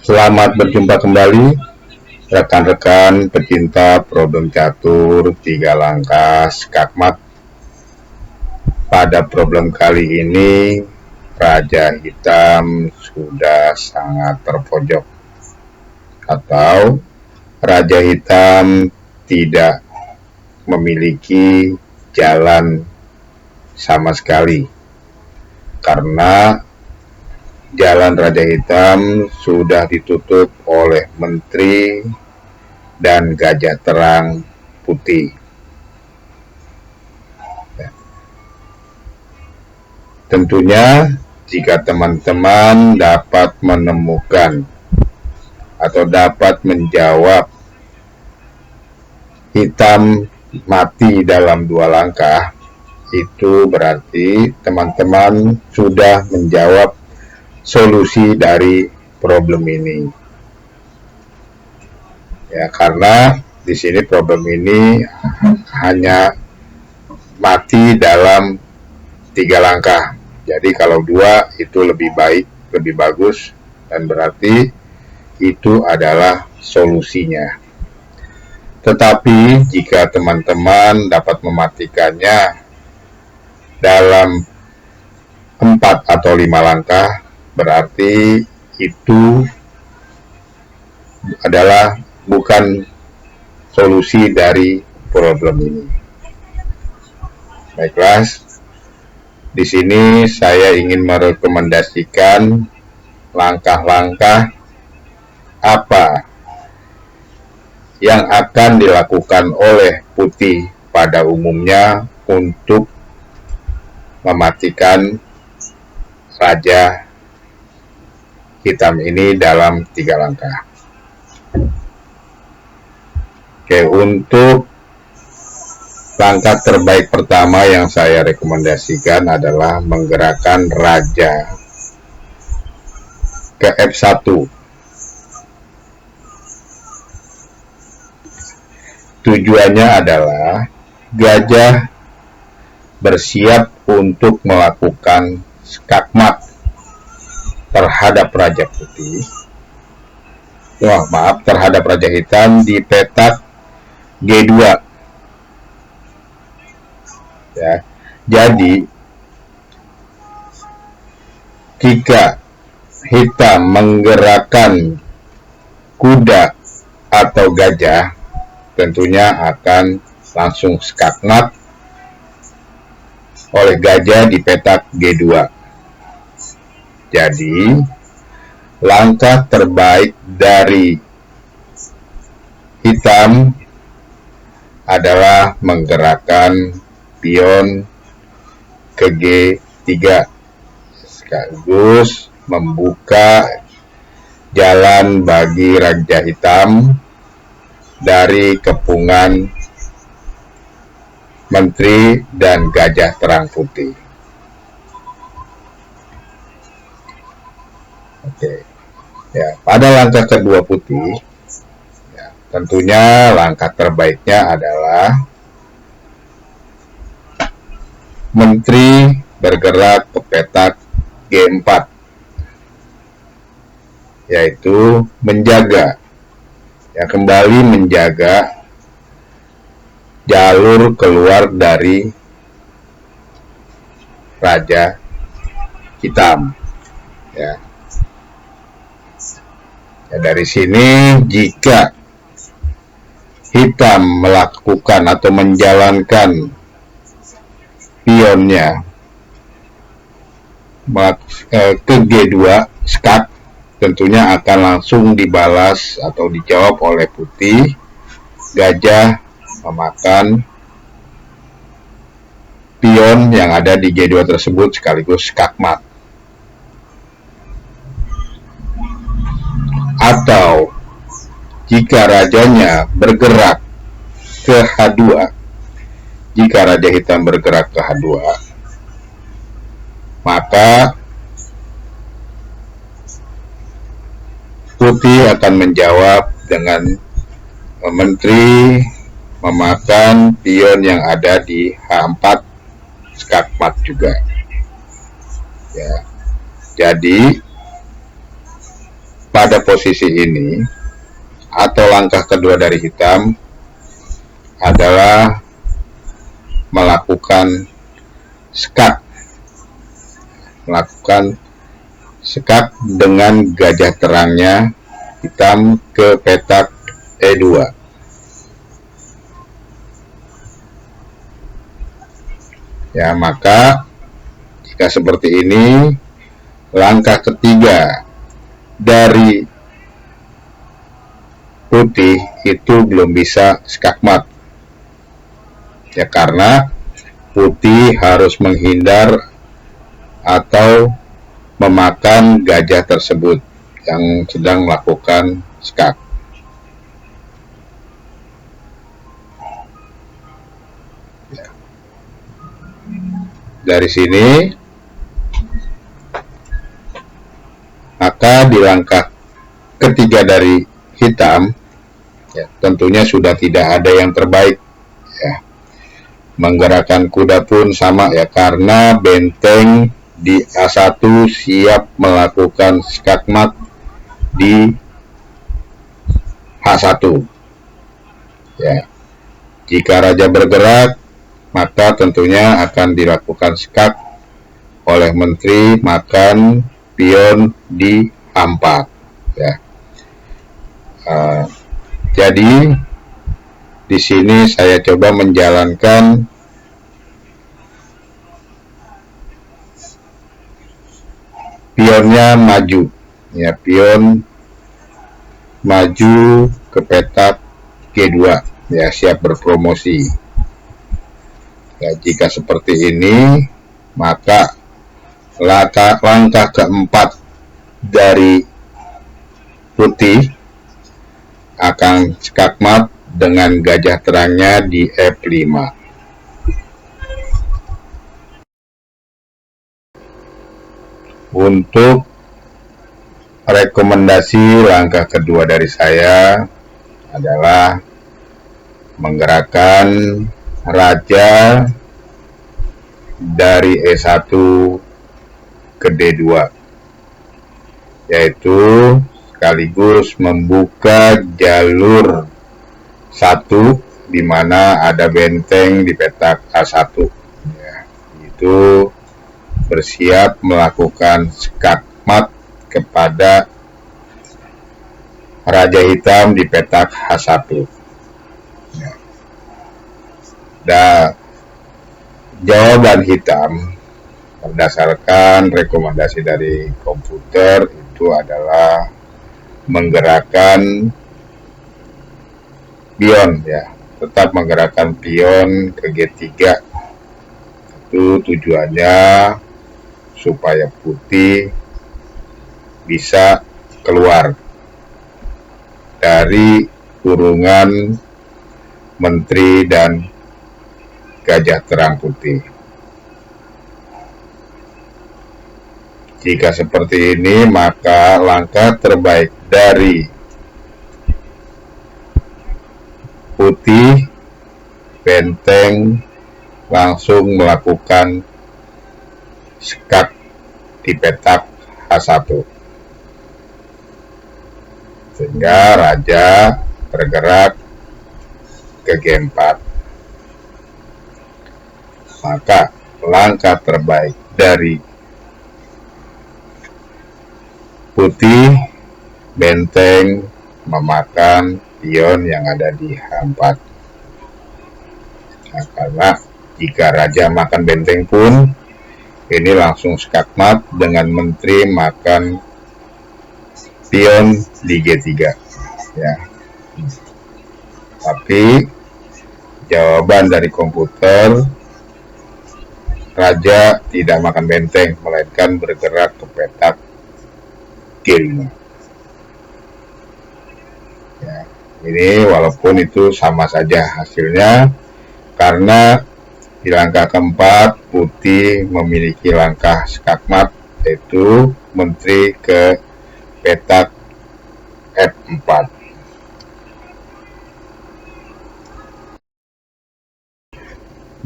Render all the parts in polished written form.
Selamat berjumpa kembali rekan-rekan pecinta problem catur 3 langkah skakmat. Pada problem kali ini Raja Hitam sudah sangat terpojok, atau Raja Hitam tidak memiliki jalan sama sekali, karena jalan Raja Hitam sudah ditutup oleh Menteri dan Gajah Terang Putih. Tentunya jika teman-teman dapat menemukan atau dapat menjawab hitam mati dalam 2 langkah, itu berarti teman-teman sudah menjawab solusi dari problem ini. Ya, karena di sini problem ini hanya mati dalam 3 langkah. Jadi kalau 2 itu lebih baik, lebih bagus, dan berarti itu adalah solusinya. Tetapi jika teman-teman dapat mematikannya dalam 4 atau 5 langkah, berarti itu adalah bukan solusi dari problem ini. Baiklah, di sini saya ingin merekomendasikan langkah-langkah apa yang akan dilakukan oleh Putih pada umumnya untuk mematikan Raja Hitam ini dalam 3 langkah. Oke, untuk langkah terbaik pertama yang saya rekomendasikan adalah menggerakkan Raja ke F1. Tujuannya adalah gajah bersiap untuk melakukan skakmat terhadap Raja Putih, terhadap Raja Hitam di petak G2. Ya, jadi jika Hitam menggerakkan kuda atau gajah, tentunya akan langsung skakmat oleh gajah di petak G2. Jadi langkah terbaik dari Hitam adalah menggerakkan pion ke G3 sekaligus membuka jalan bagi Raja Hitam dari kepungan Menteri dan Gajah Terang Putih. Oke, ya, pada langkah kedua Putih, ya, tentunya langkah terbaiknya adalah Menteri bergerak ke petak G4, yaitu menjaga, ya, kembali menjaga jalur keluar dari Raja Hitam. Ya. Ya, dari sini jika Hitam melakukan atau menjalankan pionnya ke G2 skak, tentunya akan langsung dibalas atau dijawab oleh Putih. Gajah memakan pion yang ada di G2 tersebut sekaligus skakmat. Atau jika rajanya bergerak ke H2, jika Raja Hitam bergerak ke H2, maka Putih akan menjawab dengan Menteri memakan pion yang ada di H4 skakmat juga. Ya. Jadi pada posisi ini atau langkah kedua dari hitam adalah melakukan skak, dengan gajah terangnya hitam ke petak E2. Ya, maka jika seperti ini, langkah ketiga dari putih itu belum bisa skakmat. Ya, karena putih harus menghindar atau memakan gajah tersebut yang sedang melakukan skak. Dari sini, maka di langkah ketiga dari hitam, ya, tentunya sudah tidak ada yang terbaik. Ya. Menggerakkan kuda pun sama, ya, karena benteng di A1 siap melakukan skakmat di H1. Ya. Jika raja bergerak, maka tentunya akan dilakukan skak oleh menteri makan pion di H4. Ya. Jadi di sini saya coba menjalankan pionnya maju, ya, pion maju ke petak G2, ya, siap berpromosi. Ya, jika seperti ini, maka langkah keempat dari putih akan skakmat dengan gajah terangnya di F5. Untuk rekomendasi langkah kedua dari saya adalah menggerakkan raja dari E1 ke D2, yaitu sekaligus membuka jalur 1 di mana ada benteng di petak A1. Ya, itu bersiap melakukan skakmat kepada raja hitam di petak H1. Dan jawaban hitam berdasarkan rekomendasi dari komputer itu adalah menggerakkan pion, ya, tetap menggerakkan pion ke G3. Itu tujuannya supaya putih bisa keluar dari kurungan menteri dan gajah terang putih. Jika seperti ini, maka langkah terbaik dari putih, benteng langsung melakukan skak di petak H1, sehingga raja bergerak ke G4. Maka langkah terbaik dari putih, benteng memakan pion yang ada di H4. Nah, karena jika raja makan benteng pun, ini langsung skakmat dengan menteri makan pion di G3. Ya. Tapi jawaban dari komputer, raja tidak makan benteng, melainkan bergerak ke petak G5. Ya, ini walaupun itu sama saja hasilnya, karena di langkah keempat putih memiliki langkah skakmat, yaitu menteri ke petak F4.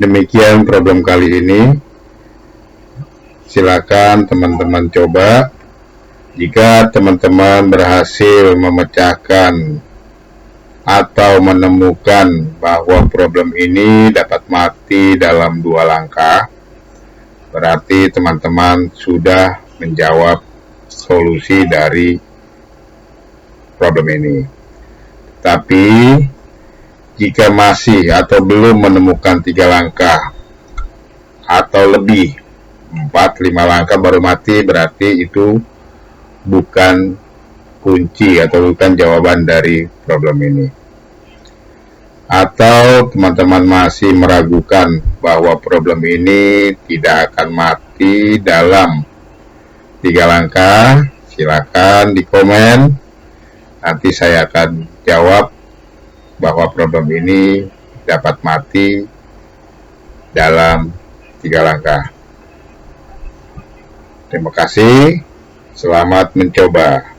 Demikian problem kali ini. Silakan teman-teman coba Jika teman-teman berhasil memecahkan atau menemukan bahwa problem ini dapat mati dalam 2 langkah, berarti teman-teman sudah menjawab solusi dari problem ini. Tapi jika masih atau belum menemukan 3 langkah atau lebih 4-5 langkah baru mati, berarti itu bukan kunci atau bukan jawaban dari problem ini. Atau teman-teman masih meragukan bahwa problem ini tidak akan mati dalam 3 langkah, silakan di komen. Nanti saya akan jawab bahwa problem ini dapat mati dalam 3 langkah. Terima kasih, selamat mencoba.